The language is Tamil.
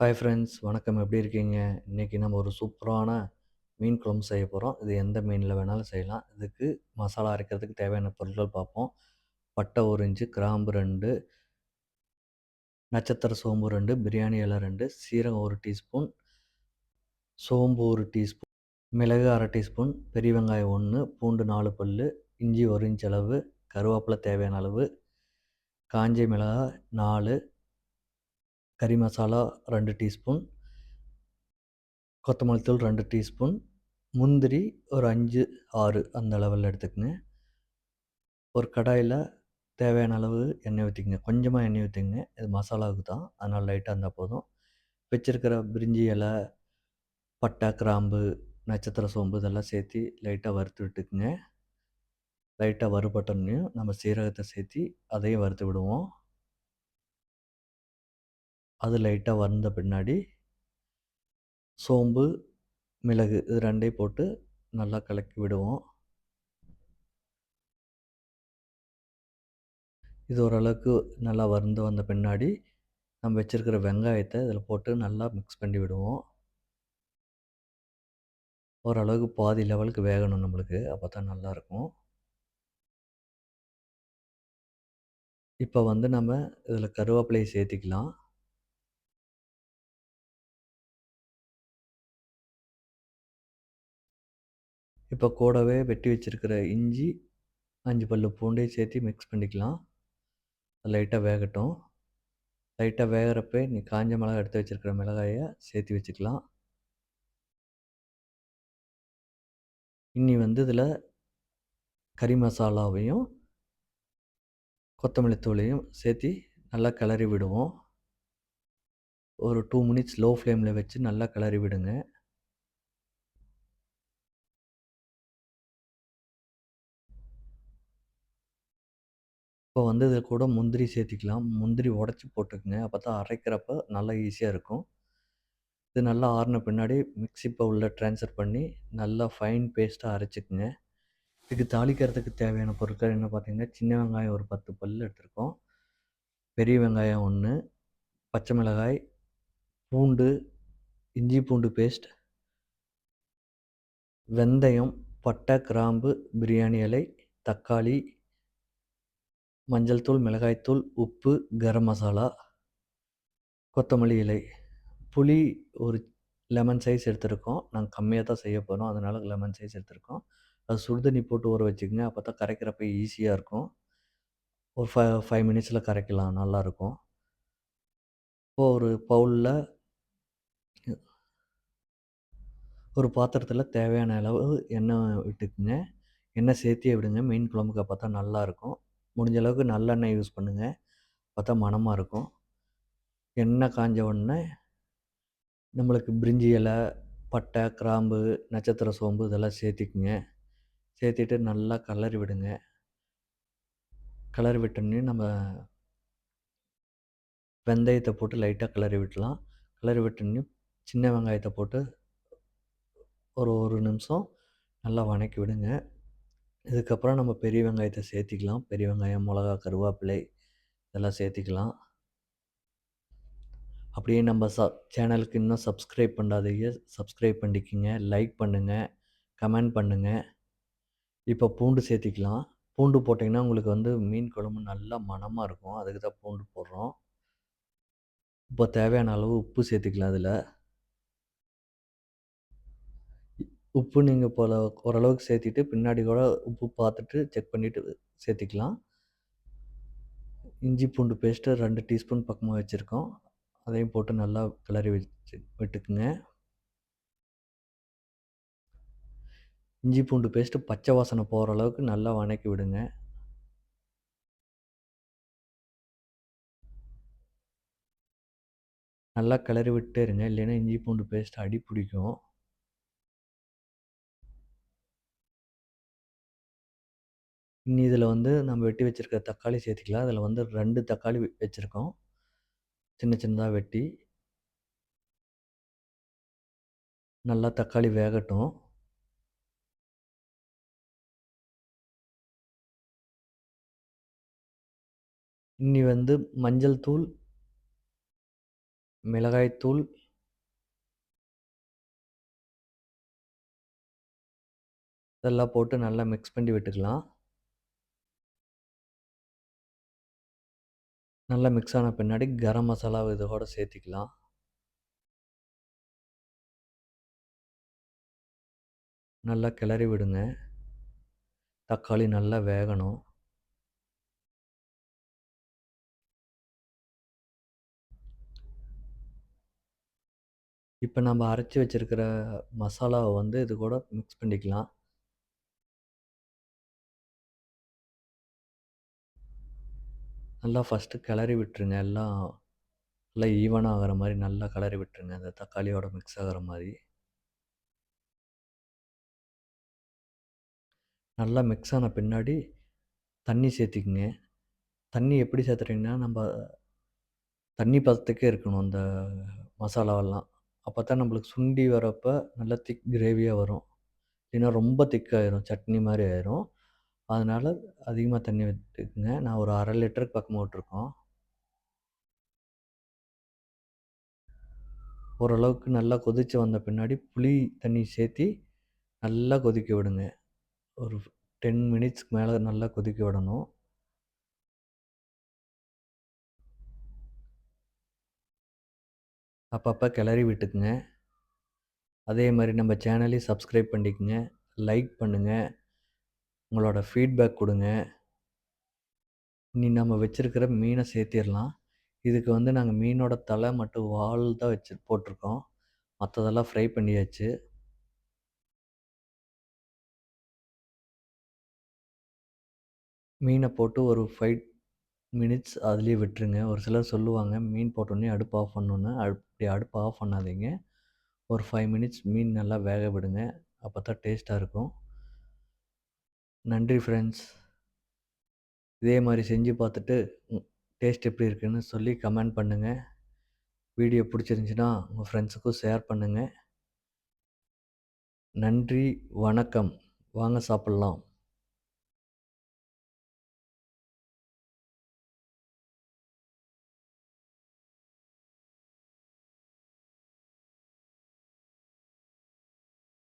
ஹாய் ஃப்ரெண்ட்ஸ், வணக்கம். எப்படி இருக்கீங்க? இன்னைக்கு நம்ம ஒரு சூப்பரான மீன் குழம்பு செய்ய போறோம். இது எந்த மீன்ல வேணாலும் செய்யலாம். இதுக்கு மசாலா அரைக்கிறதுக்கு தேவையான பொருட்கள் பார்ப்போம். பட்டை 1 இன்ச்சு, கிராம்பு 2, நட்சத்திர சோம்பு 2, பிரியாணி இலை 2, சீரகம் 1 டீஸ்பூன், சோம்பு 1 டீஸ்பூன், மிளகு 1/2 டீஸ்பூன், பெரிய வெங்காயம் 1, பூண்டு 4 பல்லு, இஞ்சி 1 இன்ச் அளவு, கருவேப்பிலை தேவையான அளவு, காஞ்ச மிளகாய் 4, கறி மசாலா 2 டீஸ்பூன், கொத்தமல்லி தூள் 2 டீஸ்பூன், முந்திரி ஒரு 5, 6 அந்த அளவுல எடுத்துக்கங்க. ஒரு கடாயில தேவையான அளவு எண்ணெய் ஊத்திக்கங்க. கொஞ்சமா எண்ணெய் ஊத்திக்கங்க. இது மசாலாவுக்கு தான். அதனால லைட்டா இருந்தா போதும். வச்சிருக்கிற பிரிஞ்சி இலை, பட்டை, கிராம்பு, நட்சத்திர சோம்பு இதெல்லாம் சேர்த்து லைட்டா வறுத்து விட்டுக்குங்க. லைட்டா வறுபட்டோனையும் நம்ம சீரகத்த சேர்த்தி அதையும் வறுத்து விடுவோம். அது லைட்டா வறுந்த பின்னாடி சோம்பு, மிளகு இது 2யும் போட்டு நல்லா கலக்கி விடுவோம். இது ஓரளவுக்கு நல்லா வறுந்து வந்த பின்னாடி, நம்ம வச்சிருக்கிற வெங்காயத்த இதில போட்டு நல்லா மிக்ஸ் பண்ணி விடுவோம். ஓரளவுக்கு பாதி லெவலுக்கு வேகணும் நம்மளுக்கு. அப்பதான் நல்லாருக்கும். இப்ப வந்து நம்ம இதில கருவேப்பிலைய சேர்த்திக்கலாம். இப்ப கூடவே வெட்டி வச்சிருக்கிற இஞ்சி, 5 பல்லு பூண்டையும் சேர்த்து மிக்ஸ் பண்ணிக்கலாம். லைட்டா வேகட்டும். லைட்டா வேகறப்ப நீ காஞ்ச மிளகாய் எடுத்து வச்சிருக்கிற மிளகாய சேர்த்து வச்சுக்கலாம். இனி வந்து இதில கறி மசாலாவையும், கொத்தமல்லி தூளையும் சேர்த்தி நல்லா கிளறி விடுவோம். ஒரு 2 மினிட்ஸ் லோ ஃப்ளேம்ல வச்சு நல்லா கிளறி விடுங்க. இப்போ வந்து இது கூட முந்திரி சேர்த்திக்கலாம். முந்திரி உடைச்சு போட்டுக்கங்க. அப்பதான் அரைக்கிறப்ப நல்லா ஈஸியா இருக்கும். இது நல்லா ஆறுன பின்னாடி மிக்ஸி பவுல்ல ட்ரான்ஸ்ஃபர் பண்ணி நல்லா ஃபைன் பேஸ்ட்டா அரைச்சுக்குங்க. இதுக்கு தாளிக்கிறதுக்கு தேவையான பொருட்கள் என்ன பார்த்தீங்கன்னா, சின்ன வெங்காயம் ஒரு 10 பல்லு எடுத்திருக்கோம். பெரிய வெங்காயம் 1, பச்சை மிளகாய், பூண்டு, இஞ்சி பூண்டு பேஸ்ட், வெந்தயம், பட்டை, கிராம்பு, பிரியாணி இலை, தக்காளி, மஞ்சள் தூள், மிளகாய் தூள், உப்பு, கரம் மசாலா, கொத்தமல்லி இலை. புளி ஒரு லெமன் சைஸ் எடுத்திருக்கோம். நாங்க கம்மியா தான் செய்ய போறோம். அதனால லெமன் சைஸ் எடுத்திருக்கோம். அது சுடுதண்ணி போட்டு ஊற வச்சுக்கங்க. அப்பதான் கரைக்கிறப்ப ஈஸியா இருக்கும். ஒரு 5 மினிட்ஸ்ல கரைக்கலாம். நல்லாருக்கும். இப்போ ஒரு பவுல்ல ஒரு பாத்திரத்தில தேவையான அளவு எண்ணெய் விட்டுக்குங்க. எண்ணெய் சேர்த்தியே விடுங்க. மீன் குழம்புக்கு அப்பதான் நல்லாருக்கும். முடிஞ்ச அளவுக்கு நல்லெண்ணெய் யூஸ் பண்ணுங்க. அப்பதான் மணமா இருக்கும். எண்ணெய் காஞ்ச உடனே நம்மளுக்கு பிரிஞ்சி இலை, பட்டை, கிராம்பு, நட்சத்திர சோம்பு இதெல்லாம் சேர்த்திக்குங்க. சேர்த்திட்டு நல்லா கிளறி விடுங்க. கிளறி விட்டோனே நம்ம வெந்தயத்த போட்டு லைட்டா கிளறி விட்டுலாம். கிளறி விட்டோனே சின்ன வெங்காயத்த போட்டு ஒரு நிமிஷம் நல்லா வணக்கி விடுங்க. இதுக்கப்புறம் நம்ம பெரிய வெங்காயத்த சேர்த்திக்கலாம். பெரிய வெங்காயம், மொளகா, கருவேப்பிலை இதெல்லாம் சேர்த்திக்கலாம். அப்படியே நம்ம சேனலுக்கு இன்னும் சப்ஸ்கிரைப் பண்ணாதீங்க. சப்ஸ்கிரைப் பண்ணிக்கங்க. லைக் பண்ணுங்க. கமெண்ட் பண்ணுங்க. இப்போ பூண்டு சேர்த்திக்கலாம். பூண்டு போட்டீங்கன்னா, உங்களுக்கு வந்து மீன் குழம்பு நல்லா மணமா இருக்கும். அதுக்கு தான் பூண்டு போடுறோம். இப்போ தேவையான அளவு உப்பு சேர்த்துக்கலாம் இதுல. உப்பு நீங்க போல ஓரளவுக்கு சேர்த்திட்டு, பின்னாடி கூட உப்பு பார்த்துட்டு செக் பண்ணிட்டு சேர்த்திக்கலாம். இஞ்சி பூண்டு பேஸ்ட்டு 2 டீஸ்பூன் பக்கமா வச்சிருக்கோம். அதையும் போட்டு நல்லா கிளறி விட்டுக்குங்க. இஞ்சி பூண்டு பேஸ்ட்டு பச்சை வாசனை போற அளவுக்கு நல்லா வணக்கி விடுங்க. நல்லா கிளறி விட்டுட்டே இருங்க. இல்லைன்னா இஞ்சி பூண்டு பேஸ்ட் அடி பிடிக்கும். இனி இதில வந்து நம்ம வெட்டி வச்சிருக்க தக்காளி சேர்த்துக்கலாம். அதில வந்து 2 தக்காளி வச்சிருக்கோம். சின்ன சின்னதா வெட்டி. நல்லா தக்காளி வேகட்டும். இனி வந்து மஞ்சள் தூள், மிளகாய் தூள், இதெல்லாம் போட்டு நல்லா மிக்ஸ் பண்ணி விட்டுக்கலாம். நல்லா மிக்ஸ் ஆன பின்னாடி கரம் மசாலாவ இதோட சேர்த்திக்கலாம். நல்லா கிளறி விடுங்க. தக்காளி நல்லா வேகணும். இப்ப நம்ம அரைச்சு வச்சிருக்கிற மசாலாவ வந்து இது கூட மிக்ஸ் பண்ணிக்கலாம். நல்லா ஃபர்ஸ்ட்டு கிளறி விட்டுருங்க. எல்லாம் நல்லா ஈவனா ஆகுற மாரி நல்லா கிளறி விட்டுருங்க. அந்த தக்காளியோட மிக்ஸ் ஆகுற மாரி. நல்லா மிக்ஸ் ஆன பின்னாடி தண்ணி சேர்த்திக்கங்க. தண்ணி எப்படி சேர்த்துறீங்கன்னா, நம்ப தண்ணி பதத்துக்கே இருக்கணும் அந்த மசாலாவெல்லாம். அப்பத்தான் நம்மளுக்கு சுண்டி வரப்ப நல்லா திக் கிரேவியா வரும். இல்லைன்னா ரொம்ப திக்காயிரும். சட்னி மாரி ஆயிரும். அதனால அதிகமா தண்ணி விட்டுக்குங்க. நான் ஒரு 1/2 லிட்டருக்கு பக்கமா விட்டுருக்கோம். ஓரளவுக்கு நல்லா கொதிச்சு வந்த பின்னாடி புளி தண்ணி சேர்த்தி நல்லா கொதிக்க விடுங்க. ஒரு 10 மினிட்ஸ்க்கு மேல நல்லா கொதிக்க விடணும். அப்பப்ப கிளறி விட்டுக்குங்க. அதே மாரி நம்ம சேனலையும் சப்ஸ்கிரைப் பண்ணிக்கங்க. லைக் பண்ணுங்க. உங்களோட ஃபீட்பேக் குடுங்க. இனி நம்ம வச்சிருக்கிற மீன சேர்த்திரலாம். இதுக்கு வந்து நாங்க மீனோட தலை மற்றும் வால் தான் வச்சு போட்டுருக்கோம். மத்ததெல்லாம் ஃப்ரை பண்ணியாச்சு. மீன போட்டு ஒரு 5 மினிட்ஸ் அதிலேயே விட்டுருங்க. ஒரு சிலர் சொல்லுவாங்க, மீன் போட்டோனே அடுப்பு ஆஃப் பண்ணணுன்னு. அப்படி அடுப்ப ஆஃப் பண்ணாதீங்க. ஒரு 5 மினிட்ஸ் மீன் நல்லா வேக விடுங்க. அப்பதான் டேஸ்ட்டா இருக்கும். நன்றி ஃப்ரெண்ட்ஸ். இதே மாரி செஞ்சு பார்த்துட்டு, டேஸ்ட் எப்படி இருக்குன்னு சொல்லி கமெண்ட் பண்ணுங்க. வீடியோ பிடிச்சிருந்துச்சுன்னா, உங்க ஃப்ரெண்ட்ஸுக்கும் ஷேர் பண்ணுங்க. நன்றி, வணக்கம். வாங்க சாப்பிடலாம்.